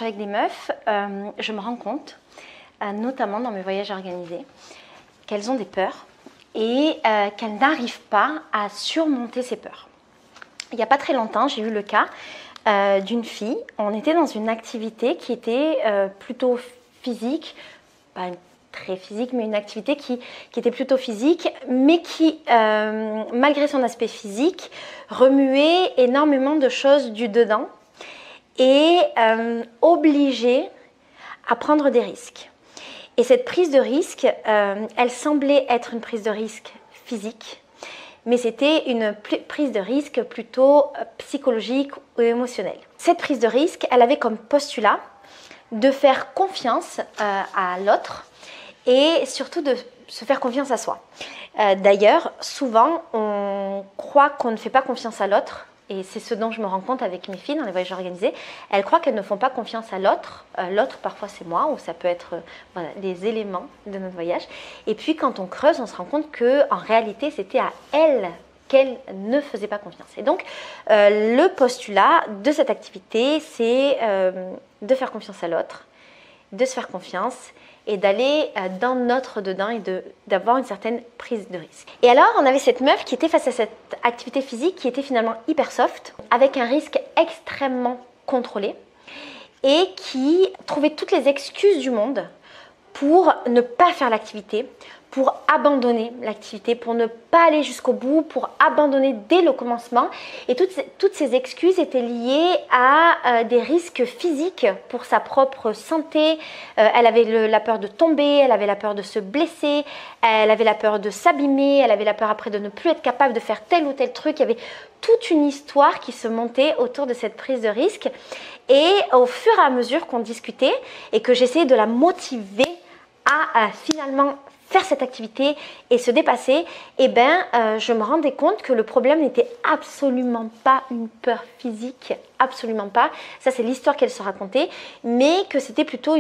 Avec des meufs, je me rends compte, notamment dans mes voyages organisés, qu'elles ont des peurs et qu'elles n'arrivent pas à surmonter ces peurs. Il n'y a pas très longtemps, j'ai eu le cas d'une fille. On était dans une activité qui était plutôt physique, pas très physique, mais une activité qui était plutôt physique, mais qui, malgré son aspect physique, remuait énormément de choses du dedans et obligée à prendre des risques. Et cette prise de risque, elle semblait être une prise de risque physique, mais c'était une prise de risque plutôt psychologique ou émotionnelle. Cette prise de risque, elle avait comme postulat de faire confiance à l'autre et surtout de se faire confiance à soi. D'ailleurs, souvent, on croit qu'on ne fait pas confiance à l'autre. Et c'est ce dont je me rends compte avec mes filles dans les voyages organisés. Elles croient qu'elles ne font pas confiance à l'autre. L'autre, parfois, c'est moi, ou ça peut être voilà, des éléments de notre voyage. Et puis, quand on creuse, on se rend compte qu'en réalité, c'était à elles qu'elles ne faisaient pas confiance. Et donc, le postulat de cette activité, c'est de faire confiance à l'autre, de se faire confiance et d'aller dans notre dedans et d'avoir une certaine prise de risque. Et alors, on avait cette meuf qui était face à cette activité physique qui était finalement hyper soft, avec un risque extrêmement contrôlé et qui trouvait toutes les excuses du monde pour ne pas faire l'activité, pour abandonner l'activité, pour ne pas aller jusqu'au bout, pour abandonner dès le commencement. Et toutes ces excuses étaient liées à des risques physiques pour sa propre santé. Elle avait la peur de tomber, elle avait la peur de se blesser, elle avait la peur de s'abîmer, elle avait la peur après de ne plus être capable de faire tel ou tel truc. Il y avait toute une histoire qui se montait autour de cette prise de risque. Et au fur et à mesure qu'on discutait et que j'essayais de la motiver à finalement faire cette activité et se dépasser, eh ben, je me rendais compte que le problème n'était absolument pas une peur physique, absolument pas. Ça, c'est l'histoire qu'elle se racontait, mais que c'était plutôt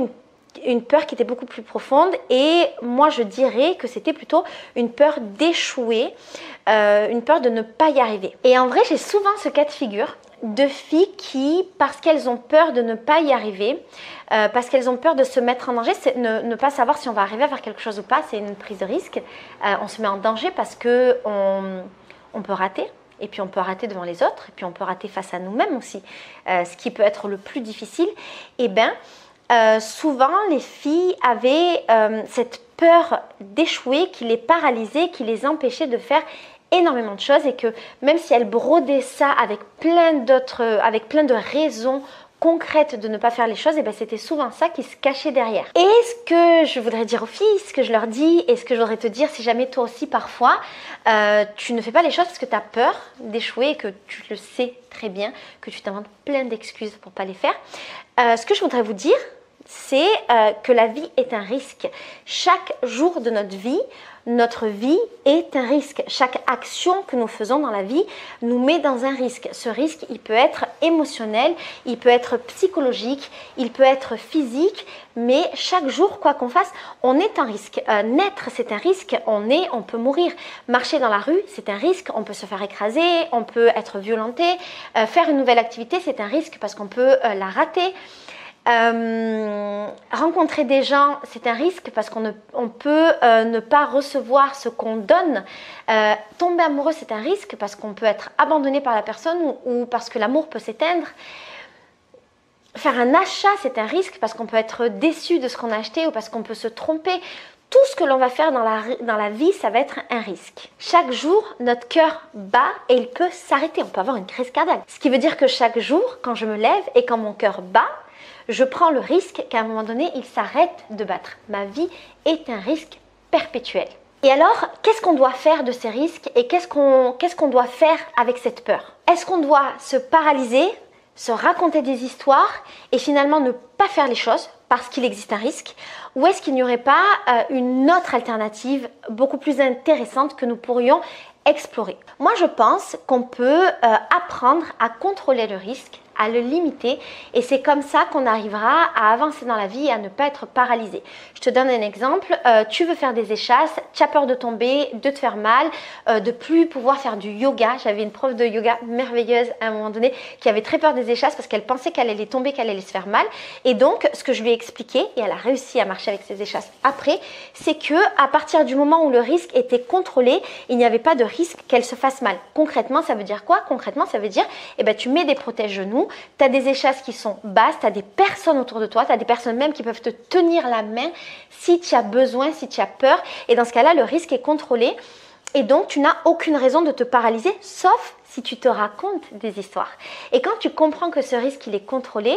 une peur qui était beaucoup plus profonde et moi, je dirais que c'était plutôt une peur d'échouer, une peur de ne pas y arriver. Et en vrai, j'ai souvent ce cas de figure de filles qui, parce qu'elles ont peur de ne pas y arriver, parce qu'elles ont peur de se mettre en danger, ne pas savoir si on va arriver à faire quelque chose ou pas, c'est une prise de risque. On se met en danger parce qu'on peut rater, et puis on peut rater devant les autres, et puis on peut rater face à nous-mêmes aussi, ce qui peut être le plus difficile. Et bien, souvent les filles avaient cette peur d'échouer qui les paralysait, qui les empêchait de faire énormément de choses et que même si elles brodaient ça avec plein de raisons concrètes de ne pas faire les choses, et ben c'était souvent ça qui se cachait derrière. Et ce que je voudrais dire aux filles, ce que je leur dis et ce que je voudrais te dire, si jamais toi aussi parfois tu ne fais pas les choses parce que tu as peur d'échouer et que tu le sais très bien, que tu t'inventes plein d'excuses pour pas les faire, ce que je voudrais vous dire, c'est que la vie est un risque. Chaque jour de notre vie est un risque. Chaque action que nous faisons dans la vie nous met dans un risque. Ce risque, il peut être émotionnel, il peut être psychologique, il peut être physique, mais chaque jour, quoi qu'on fasse, on est un risque. Naître, c'est un risque, on peut mourir. Marcher dans la rue, c'est un risque, on peut se faire écraser, on peut être violenté. Faire une nouvelle activité, c'est un risque parce qu'on peut la rater. Rencontrer des gens, c'est un risque parce qu'on peut ne pas recevoir ce qu'on donne. Tomber amoureux, c'est un risque parce qu'on peut être abandonné par la personne ou parce que l'amour peut s'éteindre. Faire un achat, c'est un risque parce qu'on peut être déçu de ce qu'on a acheté ou parce qu'on peut se tromper. Tout ce que l'on va faire dans la vie, ça va être un risque. Chaque jour, notre cœur bat et il peut s'arrêter. On peut avoir une crise cardiaque. Ce qui veut dire que chaque jour, quand je me lève et quand mon cœur bat, je prends le risque qu'à un moment donné, il s'arrête de battre. Ma vie est un risque perpétuel. Et alors, qu'est-ce qu'on doit faire de ces risques et qu'est-ce qu'on doit faire avec cette peur? Est-ce qu'on doit se paralyser, se raconter des histoires et finalement ne pas faire les choses parce qu'il existe un risque? Ou est-ce qu'il n'y aurait pas une autre alternative beaucoup plus intéressante que nous pourrions explorer? Moi, je pense qu'on peut apprendre à contrôler le risque à le limiter et c'est comme ça qu'on arrivera à avancer dans la vie et à ne pas être paralysé. Je te donne un exemple, tu veux faire des échasses, tu as peur de tomber, de te faire mal, de plus pouvoir faire du yoga. J'avais une prof de yoga merveilleuse à un moment donné qui avait très peur des échasses parce qu'elle pensait qu'elle allait tomber, qu'elle allait se faire mal et donc ce que je lui ai expliqué, et elle a réussi à marcher avec ses échasses après, c'est que à partir du moment où le risque était contrôlé, il n'y avait pas de risque qu'elle se fasse mal. Concrètement, ça veut dire quoi? Concrètement, ça veut dire tu mets des protège-genoux, tu as des échasses qui sont basses, tu as des personnes autour de toi, tu as des personnes même qui peuvent te tenir la main si tu as besoin, si tu as peur. Et dans ce cas-là, le risque est contrôlé. Et donc, tu n'as aucune raison de te paralyser, sauf si tu te racontes des histoires. Et quand tu comprends que ce risque, il est contrôlé,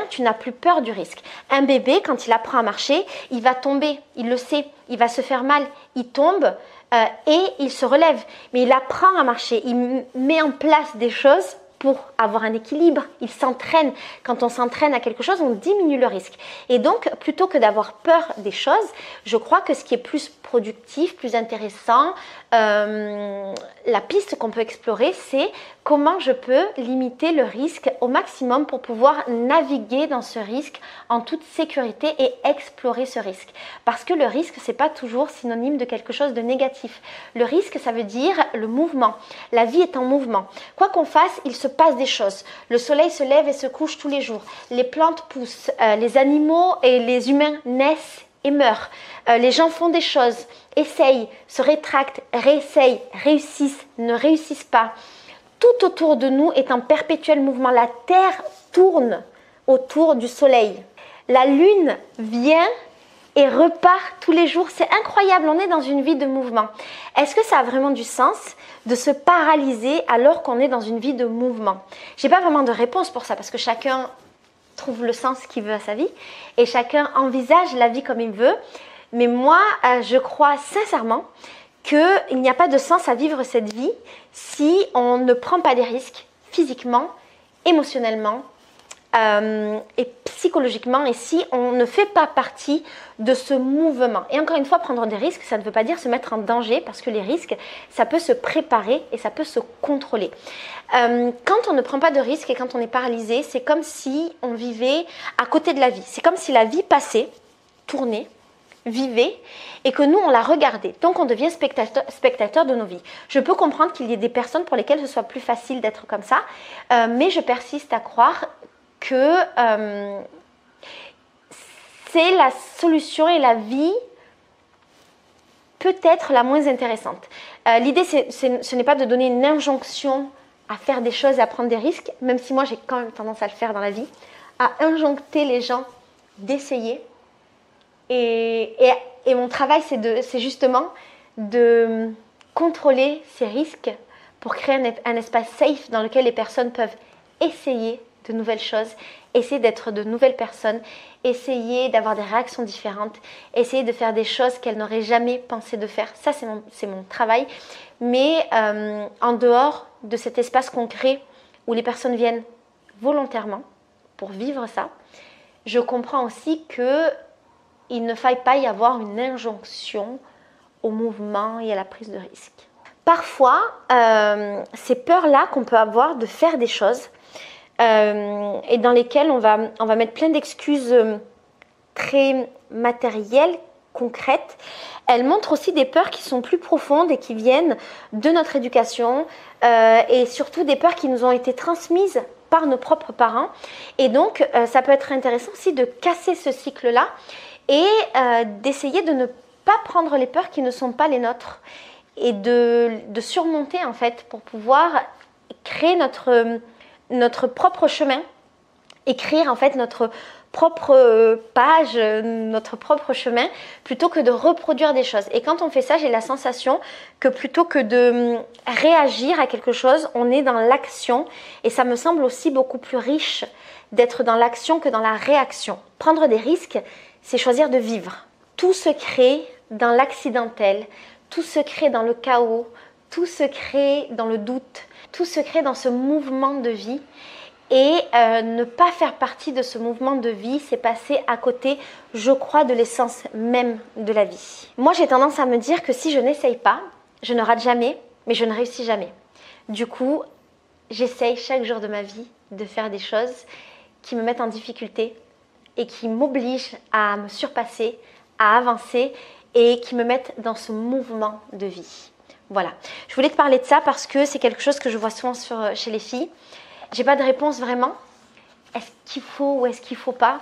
tu n'as plus peur du risque. Un bébé, quand il apprend à marcher, il va tomber, il le sait, il va se faire mal, il tombe et il se relève. Mais il apprend à marcher, il met en place des choses pour avoir un équilibre, il s'entraîne. Quand on s'entraîne à quelque chose, on diminue le risque. Et donc, plutôt que d'avoir peur des choses, je crois que ce qui est plus productif, plus intéressant, la piste qu'on peut explorer, c'est comment je peux limiter le risque au maximum pour pouvoir naviguer dans ce risque en toute sécurité et explorer ce risque. Parce que le risque, c'est pas toujours synonyme de quelque chose de négatif. Le risque, ça veut dire le mouvement. La vie est en mouvement. Quoi qu'on fasse, il se passe des choses. Le soleil se lève et se couche tous les jours. Les plantes poussent. Les animaux et les humains naissent et meurent. Les gens font des choses, essayent, se rétractent, réessayent, réussissent, ne réussissent pas. Tout autour de nous est en perpétuel mouvement. La Terre tourne autour du soleil. La lune vient et repart tous les jours. C'est incroyable, on est dans une vie de mouvement. Est-ce que ça a vraiment du sens de se paralyser alors qu'on est dans une vie de mouvement? Je n'ai pas vraiment de réponse pour ça parce que chacun trouve le sens qu'il veut à sa vie et chacun envisage la vie comme il veut. Mais moi, je crois sincèrement qu'il n'y a pas de sens à vivre cette vie si on ne prend pas des risques physiquement, émotionnellement et psychologiquement et si on ne fait pas partie de ce mouvement. Et encore une fois, prendre des risques, ça ne veut pas dire se mettre en danger parce que les risques, ça peut se préparer et ça peut se contrôler. Quand on ne prend pas de risques et quand on est paralysé, c'est comme si on vivait à côté de la vie. C'est comme si la vie passait, tournait, vivait et que nous on la regardait. Donc on devient spectateur de nos vies. Je peux comprendre qu'il y ait des personnes pour lesquelles ce soit plus facile d'être comme ça, mais je persiste à croire que c'est la solution et la vie peut-être la moins intéressante. L'idée ce n'est pas de donner une injonction à faire des choses et à prendre des risques, même si moi j'ai quand même tendance à le faire dans la vie, à injoncter les gens d'essayer. Et mon travail, c'est justement de contrôler ces risques pour créer un espace safe dans lequel les personnes peuvent essayer de nouvelles choses, essayer d'être de nouvelles personnes, essayer d'avoir des réactions différentes, essayer de faire des choses qu'elles n'auraient jamais pensé de faire. Ça, c'est mon travail. Mais en dehors de cet espace qu'on crée où les personnes viennent volontairement pour vivre ça, je comprends aussi qu'il ne faille pas y avoir une injonction au mouvement et à la prise de risque. Parfois, ces peurs-là qu'on peut avoir de faire des choses et dans lesquelles on va mettre plein d'excuses très matérielles, concrètes, elles montrent aussi des peurs qui sont plus profondes et qui viennent de notre éducation et surtout des peurs qui nous ont été transmises par nos propres parents. Et donc, ça peut être intéressant aussi de casser ce cycle-là et d'essayer de ne pas prendre les peurs qui ne sont pas les nôtres et de surmonter en fait pour pouvoir créer notre propre chemin, écrire en fait notre propre page, notre propre chemin, plutôt que de reproduire des choses. Et quand on fait ça, j'ai la sensation que plutôt que de réagir à quelque chose, on est dans l'action. Et ça me semble aussi beaucoup plus riche d'être dans l'action que dans la réaction. Prendre des risques, c'est choisir de vivre. Tout se crée dans l'accidentel, tout se crée dans le chaos, tout se crée dans le doute, tout se crée dans ce mouvement de vie. Et ne pas faire partie de ce mouvement de vie, c'est passer à côté, je crois, de l'essence même de la vie. Moi, j'ai tendance à me dire que si je n'essaye pas, je ne rate jamais, mais je ne réussis jamais. Du coup, j'essaye chaque jour de ma vie de faire des choses qui me mettent en difficulté et qui m'obligent à me surpasser, à avancer et qui me mettent dans ce mouvement de vie. Voilà, je voulais te parler de ça parce que c'est quelque chose que je vois souvent chez les filles. J'ai pas de réponse vraiment. Est-ce qu'il faut ou est-ce qu'il faut pas?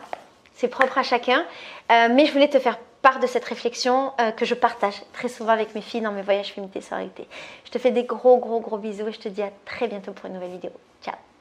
C'est propre à chacun. Mais je voulais te faire part de cette réflexion que je partage très souvent avec mes filles dans mes voyages féminité sororité. Je te fais des gros bisous et je te dis à très bientôt pour une nouvelle vidéo. Ciao!